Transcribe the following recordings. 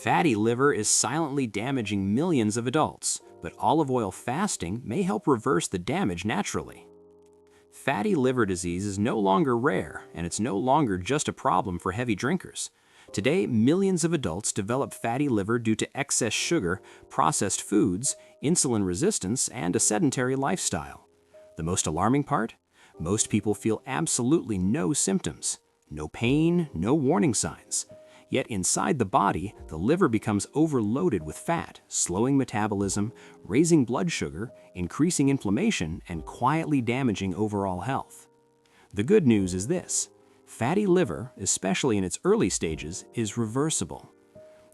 Fatty liver is silently damaging millions of adults, but olive oil fasting may help reverse the damage naturally. Fatty liver disease is no longer rare, and it's no longer just a problem for heavy drinkers. Today, millions of adults develop fatty liver due to excess sugar, processed foods, insulin resistance, and a sedentary lifestyle. The most alarming part? Most people feel absolutely no symptoms, no pain, no warning signs. Yet inside the body, the liver becomes overloaded with fat, slowing metabolism, raising blood sugar, increasing inflammation, and quietly damaging overall health. The good news is this: fatty liver, especially in its early stages, is reversible.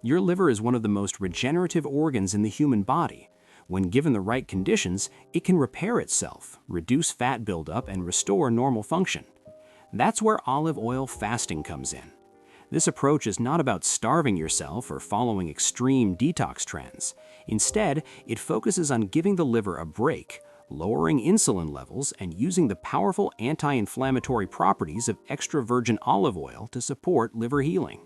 Your liver is one of the most regenerative organs in the human body. When given the right conditions, it can repair itself, reduce fat buildup, and restore normal function. That's where olive oil fasting comes in. This approach is not about starving yourself or following extreme detox trends. Instead, it focuses on giving the liver a break, lowering insulin levels, and using the powerful anti-inflammatory properties of extra virgin olive oil to support liver healing.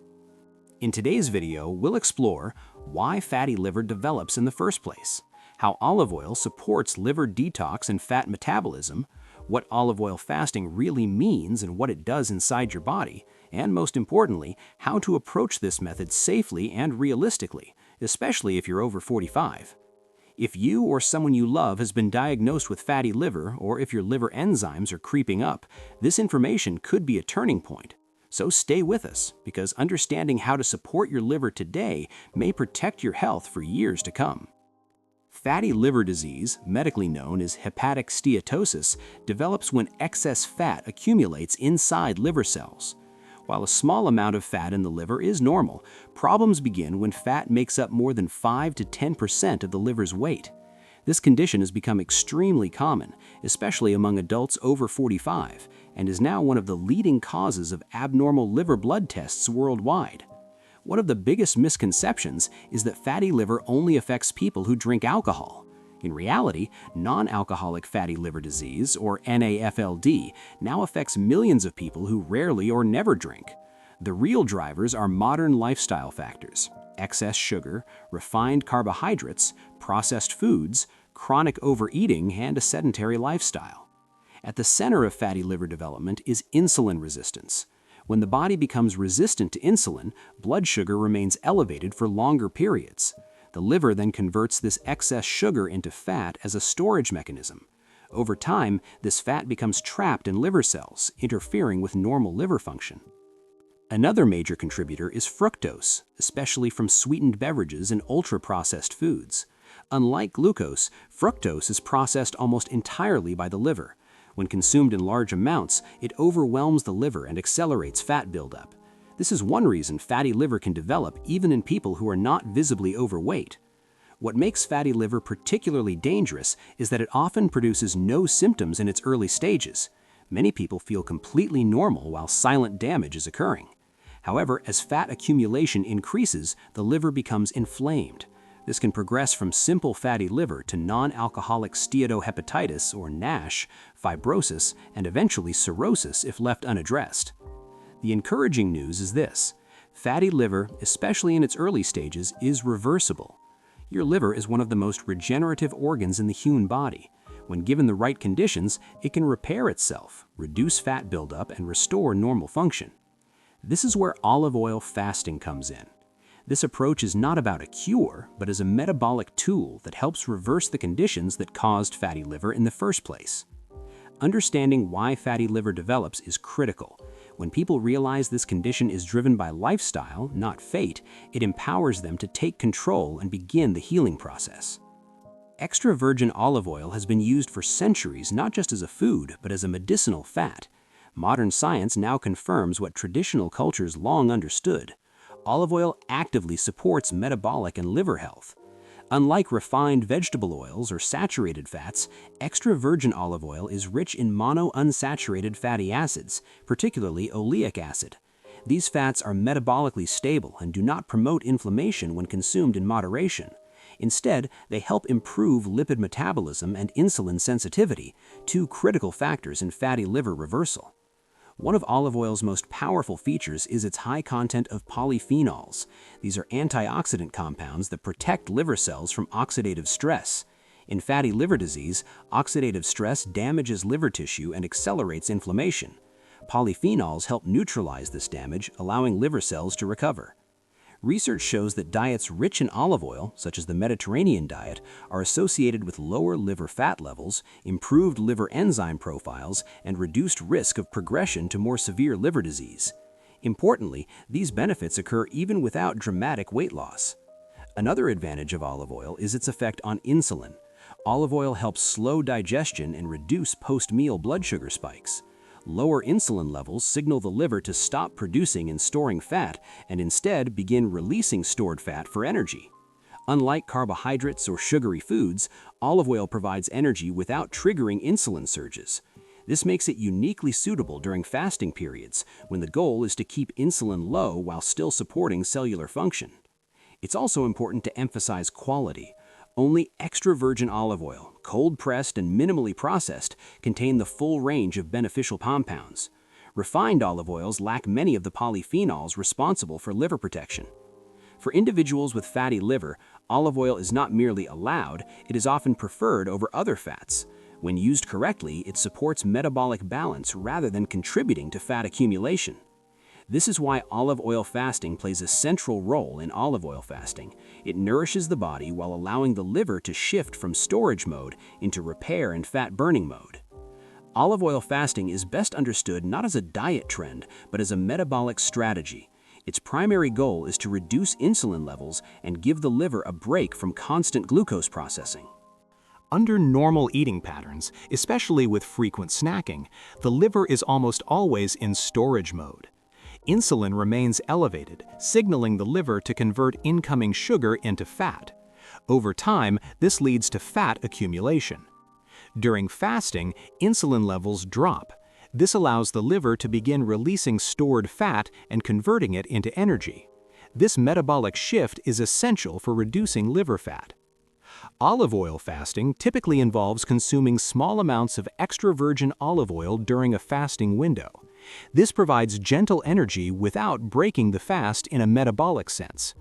In today's video, we'll explore why fatty liver develops in the first place, how olive oil supports liver detox and fat metabolism, what olive oil fasting really means and what it does inside your body, and most importantly, how to approach this method safely and realistically, especially if you're over 45. If you or someone you love has been diagnosed with fatty liver, or if your liver enzymes are creeping up, this information could be a turning point. So stay with us, because understanding how to support your liver today may protect your health for years to come. Fatty liver disease, medically known as hepatic steatosis, develops when excess fat accumulates inside liver cells. While a small amount of fat in the liver is normal, problems begin when fat makes up more than 5 to 10% of the liver's weight. This condition has become extremely common, especially among adults over 45, and is now one of the leading causes of abnormal liver blood tests worldwide. One of the biggest misconceptions is that fatty liver only affects people who drink alcohol. In reality, non-alcoholic fatty liver disease, or NAFLD, now affects millions of people who rarely or never drink. The real drivers are modern lifestyle factors: excess sugar, refined carbohydrates, processed foods, chronic overeating, and a sedentary lifestyle. At the center of fatty liver development is insulin resistance. When the body becomes resistant to insulin, blood sugar remains elevated for longer periods. The liver then converts this excess sugar into fat as a storage mechanism. Over time, this fat becomes trapped in liver cells, interfering with normal liver function. Another major contributor is fructose, especially from sweetened beverages and ultra-processed foods. Unlike glucose, fructose is processed almost entirely by the liver. When consumed in large amounts, it overwhelms the liver and accelerates fat buildup. This is one reason fatty liver can develop even in people who are not visibly overweight. What makes fatty liver particularly dangerous is that it often produces no symptoms in its early stages. Many people feel completely normal while silent damage is occurring. However, as fat accumulation increases, the liver becomes inflamed. This can progress from simple fatty liver to non-alcoholic steatohepatitis, or NASH, fibrosis, and eventually cirrhosis if left unaddressed. The encouraging news is this: fatty liver, especially in its early stages, is reversible. Your liver is one of the most regenerative organs in the human body. When given the right conditions, it can repair itself, reduce fat buildup, and restore normal function. This is where olive oil fasting comes in. This approach is not about a cure, but is a metabolic tool that helps reverse the conditions that caused fatty liver in the first place. Understanding why fatty liver develops is critical. When people realize this condition is driven by lifestyle, not fate, it empowers them to take control and begin the healing process. Extra virgin olive oil has been used for centuries not just as a food, but as a medicinal fat. Modern science now confirms what traditional cultures long understood. Olive oil actively supports metabolic and liver health. Unlike refined vegetable oils or saturated fats, extra virgin olive oil is rich in monounsaturated fatty acids, particularly oleic acid. These fats are metabolically stable and do not promote inflammation when consumed in moderation. Instead, they help improve lipid metabolism and insulin sensitivity, two critical factors in fatty liver reversal. One of olive oil's most powerful features is its high content of polyphenols. These are antioxidant compounds that protect liver cells from oxidative stress. In fatty liver disease, oxidative stress damages liver tissue and accelerates inflammation. Polyphenols help neutralize this damage, allowing liver cells to recover. Research shows that diets rich in olive oil, such as the Mediterranean diet, are associated with lower liver fat levels, improved liver enzyme profiles, and reduced risk of progression to more severe liver disease. Importantly, these benefits occur even without dramatic weight loss. Another advantage of olive oil is its effect on insulin. Olive oil helps slow digestion and reduce post-meal blood sugar spikes. Lower insulin levels signal the liver to stop producing and storing fat and instead begin releasing stored fat for energy. Unlike carbohydrates or sugary foods, olive oil provides energy without triggering insulin surges. This makes it uniquely suitable during fasting periods, when the goal is to keep insulin low while still supporting cellular function. It's also important to emphasize quality. Only extra virgin olive oil, cold-pressed and minimally processed, contain the full range of beneficial compounds. Refined olive oils lack many of the polyphenols responsible for liver protection. For individuals with fatty liver, olive oil is not merely allowed, it is often preferred over other fats. When used correctly, it supports metabolic balance rather than contributing to fat accumulation. This is why olive oil fasting plays a central role in olive oil fasting. It nourishes the body while allowing the liver to shift from storage mode into repair and fat-burning mode. Olive oil fasting is best understood not as a diet trend, but as a metabolic strategy. Its primary goal is to reduce insulin levels and give the liver a break from constant glucose processing. Under normal eating patterns, especially with frequent snacking, the liver is almost always in storage mode. Insulin remains elevated, signaling the liver to convert incoming sugar into fat. Over time, this leads to fat accumulation. During fasting, insulin levels drop. This allows the liver to begin releasing stored fat and converting it into energy. This metabolic shift is essential for reducing liver fat. Olive oil fasting typically involves consuming small amounts of extra virgin olive oil during a fasting window. This provides gentle energy without breaking the fast in a metabolic sense.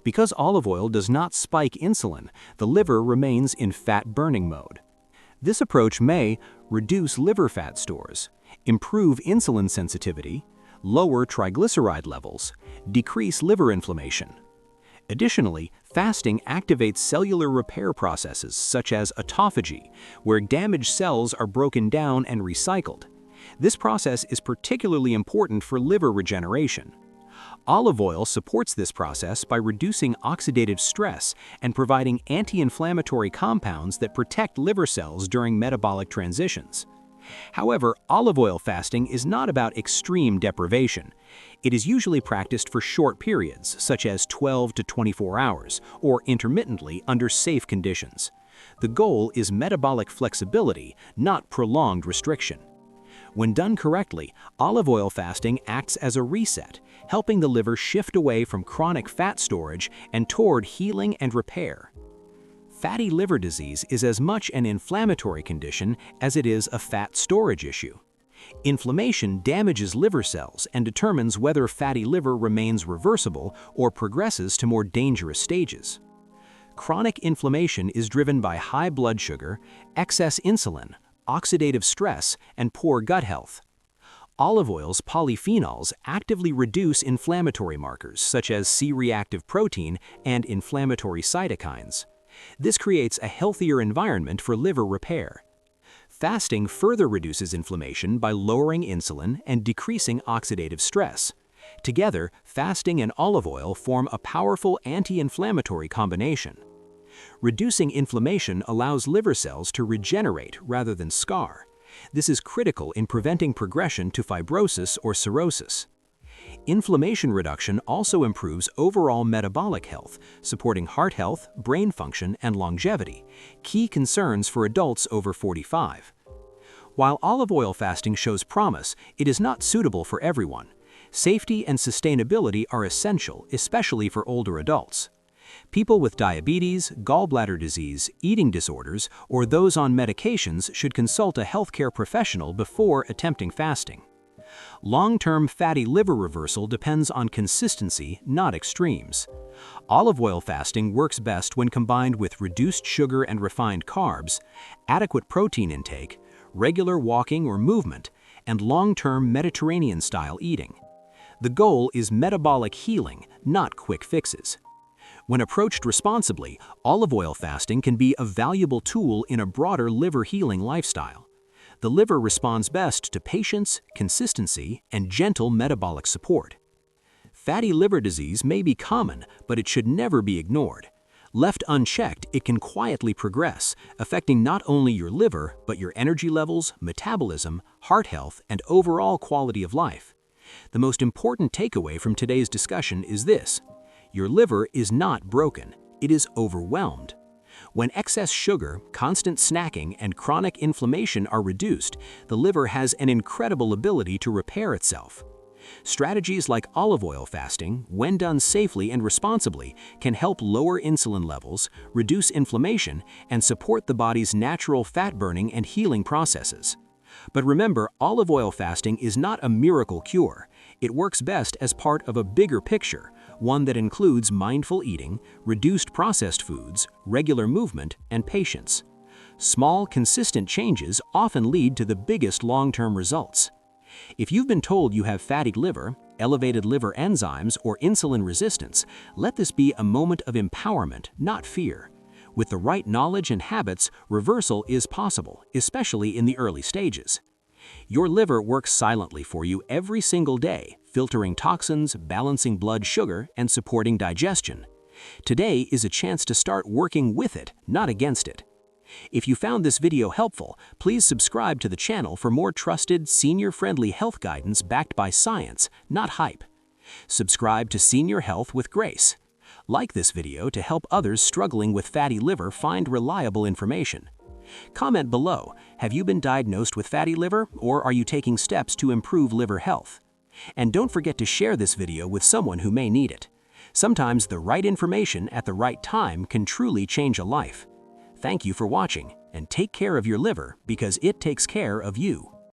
Because olive oil does not spike insulin, the liver remains in fat-burning mode. This approach may reduce liver fat stores, improve insulin sensitivity, lower triglyceride levels, decrease liver inflammation. Additionally, fasting activates cellular repair processes such as autophagy, where damaged cells are broken down and recycled. This process is particularly important for liver regeneration. Olive oil supports this process by reducing oxidative stress and providing anti-inflammatory compounds that protect liver cells during metabolic transitions. However, olive oil fasting is not about extreme deprivation. It is usually practiced for short periods, such as 12 to 24 hours, or intermittently under safe conditions. The goal is metabolic flexibility, not prolonged restriction. When done correctly, olive oil fasting acts as a reset, helping the liver shift away from chronic fat storage and toward healing and repair. Fatty liver disease is as much an inflammatory condition as it is a fat storage issue. Inflammation damages liver cells and determines whether fatty liver remains reversible or progresses to more dangerous stages. Chronic inflammation is driven by high blood sugar, excess insulin, oxidative stress, and poor gut health. Olive oil's polyphenols actively reduce inflammatory markers such as C-reactive protein and inflammatory cytokines. This creates a healthier environment for liver repair. Fasting further reduces inflammation by lowering insulin and decreasing oxidative stress. Together, fasting and olive oil form a powerful anti-inflammatory combination. Reducing inflammation allows liver cells to regenerate rather than scar. This is critical in preventing progression to fibrosis or cirrhosis. Inflammation reduction also improves overall metabolic health, supporting heart health, brain function, and longevity, key concerns for adults over 45. While olive oil fasting shows promise, it is not suitable for everyone. Safety and sustainability are essential, especially for older adults. People with diabetes, gallbladder disease, eating disorders, or those on medications should consult a healthcare professional before attempting fasting. Long-term fatty liver reversal depends on consistency, not extremes. Olive oil fasting works best when combined with reduced sugar and refined carbs, adequate protein intake, regular walking or movement, and long-term Mediterranean-style eating. The goal is metabolic healing, not quick fixes. When approached responsibly, olive oil fasting can be a valuable tool in a broader liver healing lifestyle. The liver responds best to patience, consistency, and gentle metabolic support. Fatty liver disease may be common, but it should never be ignored. Left unchecked, it can quietly progress, affecting not only your liver, but your energy levels, metabolism, heart health, and overall quality of life. The most important takeaway from today's discussion is this: your liver is not broken, it is overwhelmed. When excess sugar, constant snacking, and chronic inflammation are reduced, the liver has an incredible ability to repair itself. Strategies like olive oil fasting, when done safely and responsibly, can help lower insulin levels, reduce inflammation, and support the body's natural fat-burning and healing processes. But remember, olive oil fasting is not a miracle cure. It works best as part of a bigger picture, one that includes mindful eating, reduced processed foods, regular movement, and patience. Small, consistent changes often lead to the biggest long-term results. If you've been told you have fatty liver, elevated liver enzymes, or insulin resistance, let this be a moment of empowerment, not fear. With the right knowledge and habits, reversal is possible, especially in the early stages. Your liver works silently for you every single day, filtering toxins, balancing blood sugar, and supporting digestion. Today is a chance to start working with it, not against it. If you found this video helpful, please subscribe to the channel for more trusted, senior-friendly health guidance backed by science, not hype. Subscribe to Senior Health with Grace. Like this video to help others struggling with fatty liver find reliable information. Comment below, have you been diagnosed with fatty liver, or are you taking steps to improve liver health? And don't forget to share this video with someone who may need it. Sometimes the right information at the right time can truly change a life. Thank you for watching, and take care of your liver because it takes care of you.